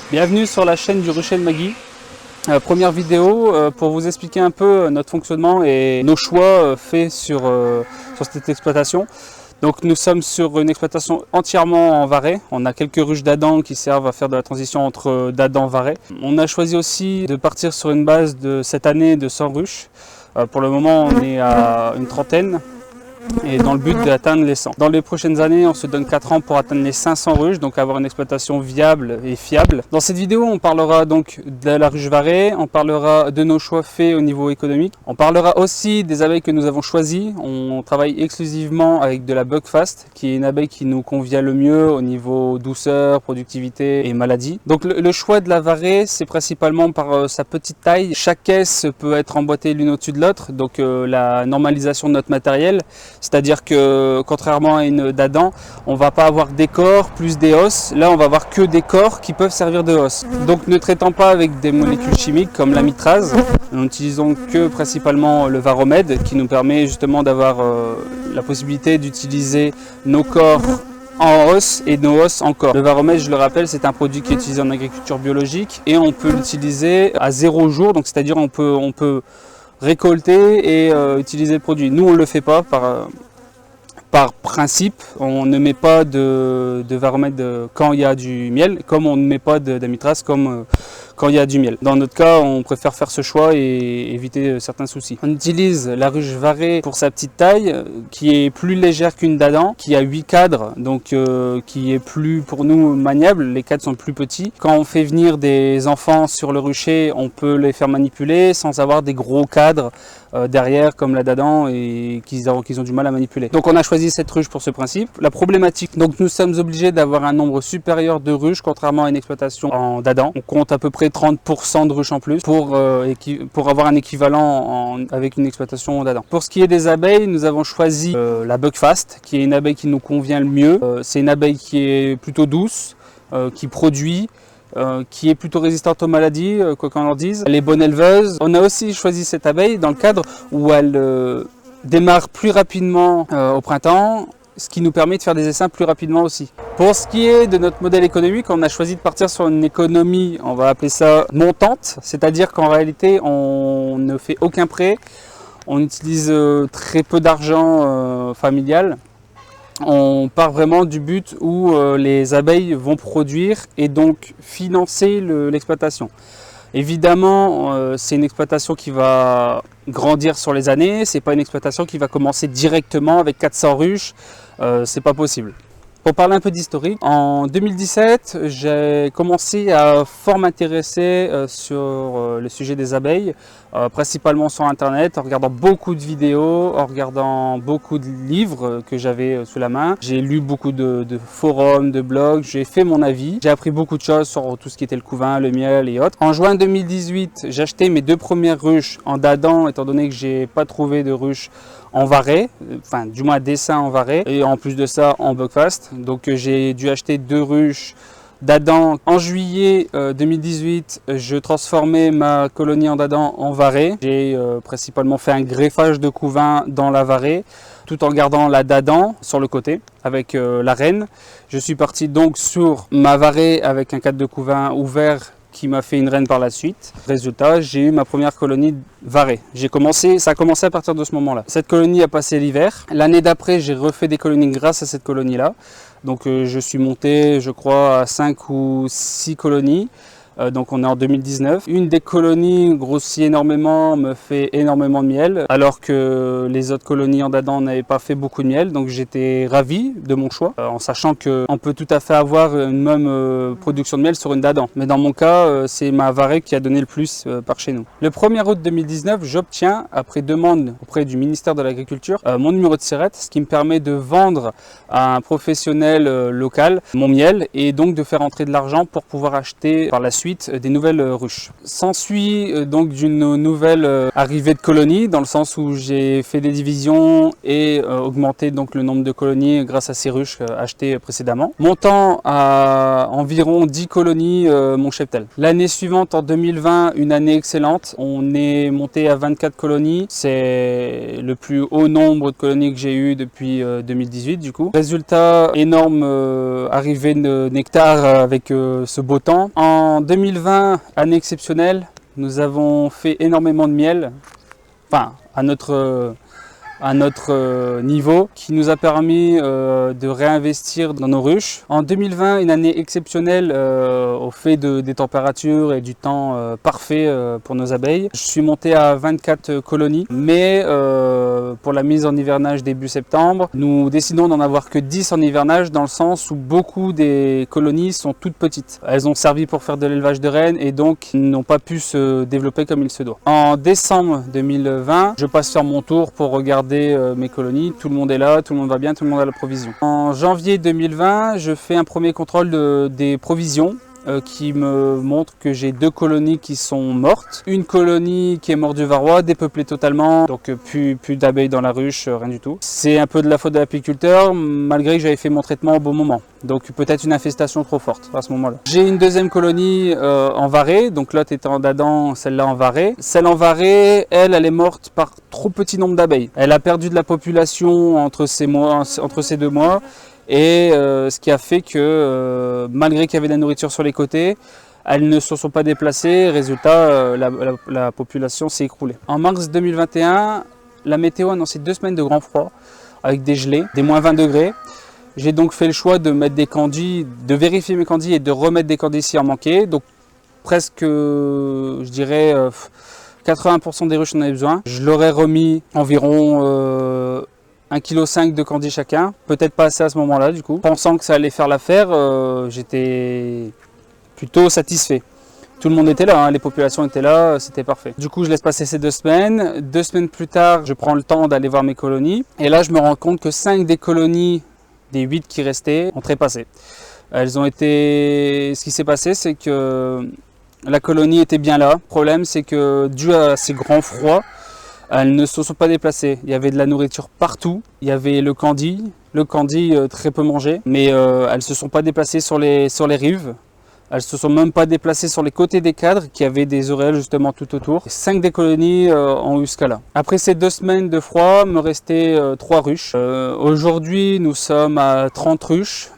Bienvenue sur la chaîne du Rucher de Magui. Première vidéo pour vous expliquer un peu notre fonctionnement et nos choix faits sur cette exploitation. Donc nous sommes sur une exploitation entièrement en Varay. On a quelques ruches d'Adam qui servent à faire de la transition entre d'Adam et Varay. On a choisi aussi de partir sur une base de cette année de 100 ruches. Pour le moment on est à une trentaine. Et dans le but d'atteindre les 100. Dans les prochaines années, on se donne 4 ans pour atteindre les 500 ruches, donc avoir une exploitation viable et fiable. Dans cette vidéo, on parlera donc de la ruche Varay, on parlera de nos choix faits au niveau économique. On parlera aussi des abeilles que nous avons choisies. On travaille exclusivement avec de la Buckfast, qui est une abeille qui nous convient le mieux au niveau douceur, productivité et maladie. Donc le choix de la Varay, c'est principalement par sa petite taille. Chaque caisse peut être emboîtée l'une au-dessus de l'autre, donc la normalisation de notre matériel. C'est-à-dire que contrairement à une d'Adam, on ne va pas avoir des corps plus des os. Là, on va avoir que des corps qui peuvent servir de os. Donc ne traitant pas avec des molécules chimiques comme la mitrase, nous n'utilisons que principalement le varomède qui nous permet justement d'avoir la possibilité d'utiliser nos corps en os et nos os en corps. Le varomède, je le rappelle, c'est un produit qui est utilisé en agriculture biologique et on peut l'utiliser à 0 jour. Donc c'est-à-dire on peut récolter et utiliser le produit. Nous, on ne le fait pas par principe. On ne met pas de varomède quand il y a du miel, comme on ne met pas d'amitraz quand il y a du miel. Dans notre cas, on préfère faire ce choix et éviter certains soucis. On utilise la ruche Varay pour sa petite taille, qui est plus légère qu'une d'Adam, qui a 8 cadres, donc qui est plus pour nous maniable. Les cadres sont plus petits. Quand on fait venir des enfants sur le rucher, on peut les faire manipuler sans avoir des gros cadres derrière comme la d'Adam et qu'ils ont du mal à manipuler. Donc on a choisi cette ruche pour ce principe. La problématique, donc nous sommes obligés d'avoir un nombre supérieur de ruches contrairement à une exploitation en d'Adam. On compte à peu près 30% de ruches en plus pour avoir un équivalent avec une exploitation d'Adam. Pour ce qui est des abeilles, nous avons choisi la Buckfast, qui est une abeille qui nous convient le mieux. C'est une abeille qui est plutôt douce, qui produit, qui est plutôt résistante aux maladies, quoi qu'on en dise. Elle est bonne éleveuse. On a aussi choisi cette abeille dans le cadre où elle démarre plus rapidement au printemps, ce qui nous permet de faire des essaims plus rapidement aussi. Pour ce qui est de notre modèle économique, on a choisi de partir sur une économie, on va appeler ça montante, c'est-à-dire qu'en réalité, on ne fait aucun prêt, on utilise très peu d'argent familial. On part vraiment du but où les abeilles vont produire et donc financer l'exploitation. Évidemment, c'est une exploitation qui va grandir sur les années, c'est pas une exploitation qui va commencer directement avec 400 ruches, c'est pas possible. Pour parler un peu d'historique, en 2017, j'ai commencé à fort m'intéresser sur le sujet des abeilles, principalement sur internet, en regardant beaucoup de vidéos, en regardant beaucoup de livres que j'avais sous la main. J'ai lu beaucoup de forums, de blogs, j'ai fait mon avis. J'ai appris beaucoup de choses sur tout ce qui était le couvain, le miel et autres. En juin 2018, j'ai acheté mes 2 premières ruches en d'Adam, étant donné que j'ai pas trouvé de ruches en Varay, enfin du moins dessin en Varay, et en plus de ça en Buckfast. Donc j'ai dû acheter 2 ruches d'Adam. En juillet 2018, je transformais ma colonie en d'Adam en Varay. J'ai principalement fait un greffage de couvain dans la Varay, tout en gardant la d'Adam sur le côté avec la reine. Je suis parti donc sur ma Varay avec un cadre de couvain ouvert qui m'a fait une reine par la suite. Résultat, j'ai eu ma première colonie Varay. Ça a commencé à partir de ce moment-là. Cette colonie a passé l'hiver. L'année d'après, j'ai refait des colonies grâce à cette colonie-là. Donc je suis monté, je crois, à 5 ou 6 colonies. Donc on est en 2019. Une des colonies grossit énormément, me fait énormément de miel, alors que les autres colonies en d'Adam n'avaient pas fait beaucoup de miel. Donc j'étais ravi de mon choix, en sachant qu'on peut tout à fait avoir une même production de miel sur une d'Adam. Mais dans mon cas, c'est ma Varay qui a donné le plus par chez nous. Le 1er août 2019, j'obtiens, après demande auprès du ministère de l'Agriculture, mon numéro de SIRET, ce qui me permet de vendre à un professionnel local mon miel et donc de faire entrer de l'argent pour pouvoir acheter par la suite suite des nouvelles ruches. S'ensuit donc d'une nouvelle arrivée de colonies, dans le sens où j'ai fait des divisions et augmenté donc le nombre de colonies grâce à ces ruches achetées précédemment, montant à environ 10 colonies mon cheptel. L'année suivante, en 2020, une année excellente, on est monté à 24 colonies, c'est le plus haut nombre de colonies que j'ai eu depuis 2018 du coup. Résultat, énorme arrivée de nectar avec ce beau temps. En 2020, année exceptionnelle, nous avons fait énormément de miel, enfin à notre niveau, qui nous a permis de réinvestir dans nos ruches. En 2020, une année exceptionnelle au fait des températures et du temps parfait pour nos abeilles. Je suis monté à 24 colonies, mais pour la mise en hivernage début septembre, nous décidons d'en avoir que 10 en hivernage, dans le sens où beaucoup des colonies sont toutes petites. Elles ont servi pour faire de l'élevage de reines et donc n'ont pas pu se développer comme il se doit. En décembre 2020, je passe faire mon tour pour regarder mes colonies, tout le monde est là, tout le monde va bien, tout le monde a la provision. En janvier 2020, je fais un premier contrôle des provisions qui me montre que j'ai 2 colonies qui sont mortes. Une colonie qui est morte du varroa, dépeuplée totalement, donc plus d'abeilles dans la ruche, rien du tout. C'est un peu de la faute de l'apiculteur, malgré que j'avais fait mon traitement au bon moment. Donc peut-être une infestation trop forte à ce moment-là. J'ai une deuxième colonie en varée, donc l'autre étant d'Adam, celle-là en varée. Celle en varée, elle est morte par trop petit nombre d'abeilles. Elle a perdu de la population entre ces 2 mois. Et ce qui a fait que malgré qu'il y avait de la nourriture sur les côtés, elles ne se sont pas déplacées, résultat la population s'est écroulée. En mars 2021, la météo a annoncé 2 semaines de grand froid avec des gelées, des moins 20 degrés. J'ai donc fait le choix de mettre des candis, de vérifier mes candis et de remettre des candis s'il en manquait. Donc presque, je dirais, 80% des ruches en avaient besoin. Je leur ai remis environ 1,5 kg de candis chacun, peut-être pas assez à ce moment-là du coup. Pensant que ça allait faire l'affaire, j'étais plutôt satisfait. Tout le monde était là, hein, les populations étaient là, c'était parfait. Du coup, je laisse passer ces 2 semaines. 2 semaines plus tard, je prends le temps d'aller voir mes colonies. Et là, je me rends compte que 5 des colonies, des 8 qui restaient, ont trépassé. Elles ont été... Ce qui s'est passé, c'est que la colonie était bien là. Le problème, c'est que dû à ces grands froids, elles ne se sont pas déplacées. Il y avait de la nourriture partout. Il y avait le candy très peu mangé, mais elles ne se sont pas déplacées sur les rives. Elles ne se sont même pas déplacées sur les côtés des cadres qui avaient des auréoles justement tout autour. 5 des colonies ont eu ce cas-là. Après ces 2 semaines de froid, me restait 3 ruches. Aujourd'hui, nous sommes à 30 ruches.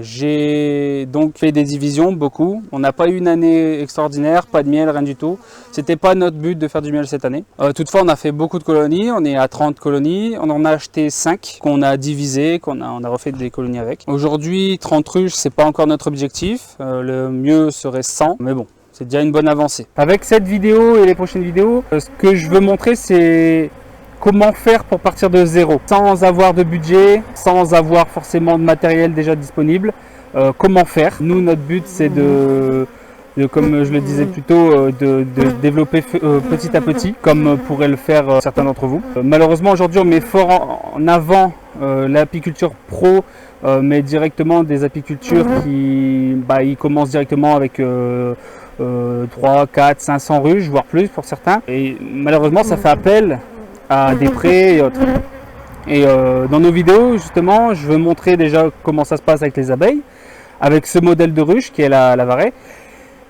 J'ai donc fait des divisions, beaucoup. On n'a pas eu une année extraordinaire, pas de miel, rien du tout. C'était pas notre but de faire du miel cette année. Toutefois, on a fait beaucoup de colonies. On est à 30 colonies. On en a acheté 5 qu'on a divisées, on a refait des colonies avec. Aujourd'hui, 30 ruches, c'est pas encore notre objectif. Le mieux serait 100, mais bon, c'est déjà une bonne avancée. Avec cette vidéo et les prochaines vidéos, ce que je veux montrer, c'est comment faire pour partir de zéro, sans avoir de budget, sans avoir forcément de matériel déjà disponible. Comment faire? Nous, notre but, c'est comme je le disais plus tôt, de développer petit à petit, comme pourraient le faire certains d'entre vous. Malheureusement, aujourd'hui, on met fort en avant l'apiculture pro, mais directement des apicultures qui ils commencent directement avec 3, 4, 500 ruches, voire plus pour certains. Et malheureusement, ça fait appel à des prêts et autres. Et dans nos vidéos, justement, je veux montrer déjà comment ça se passe avec les abeilles, avec ce modèle de ruche qui est la varée.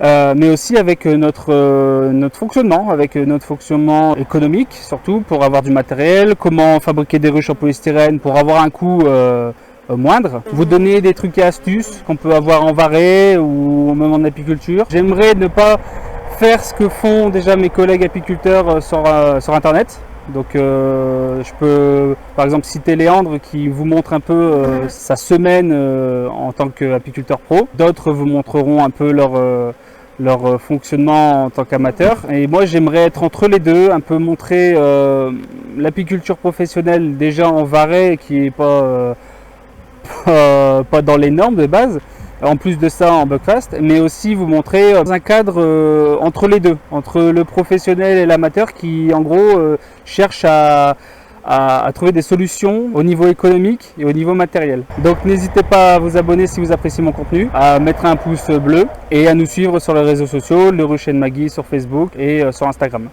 Mais aussi avec notre fonctionnement économique, surtout pour avoir du matériel, comment fabriquer des ruches en polystyrène pour avoir un coût moindre. Vous donner des trucs et astuces qu'on peut avoir en varée ou même en apiculture. J'aimerais ne pas faire ce que font déjà mes collègues apiculteurs sur internet. Donc je peux par exemple citer Léandre qui vous montre un peu sa semaine en tant qu'apiculteur pro. D'autres vous montreront un peu leur fonctionnement en tant qu'amateur. Et moi j'aimerais être entre les deux, un peu montrer l'apiculture professionnelle déjà en varée qui est pas dans les normes de base. En plus de ça en buckfast, mais aussi vous montrer un cadre entre les deux, entre le professionnel et l'amateur qui en gros cherche à à trouver des solutions au niveau économique et au niveau matériel. Donc n'hésitez pas à vous abonner si vous appréciez mon contenu, à mettre un pouce bleu et à nous suivre sur les réseaux sociaux, Le Rucher de Magui sur Facebook et sur Instagram.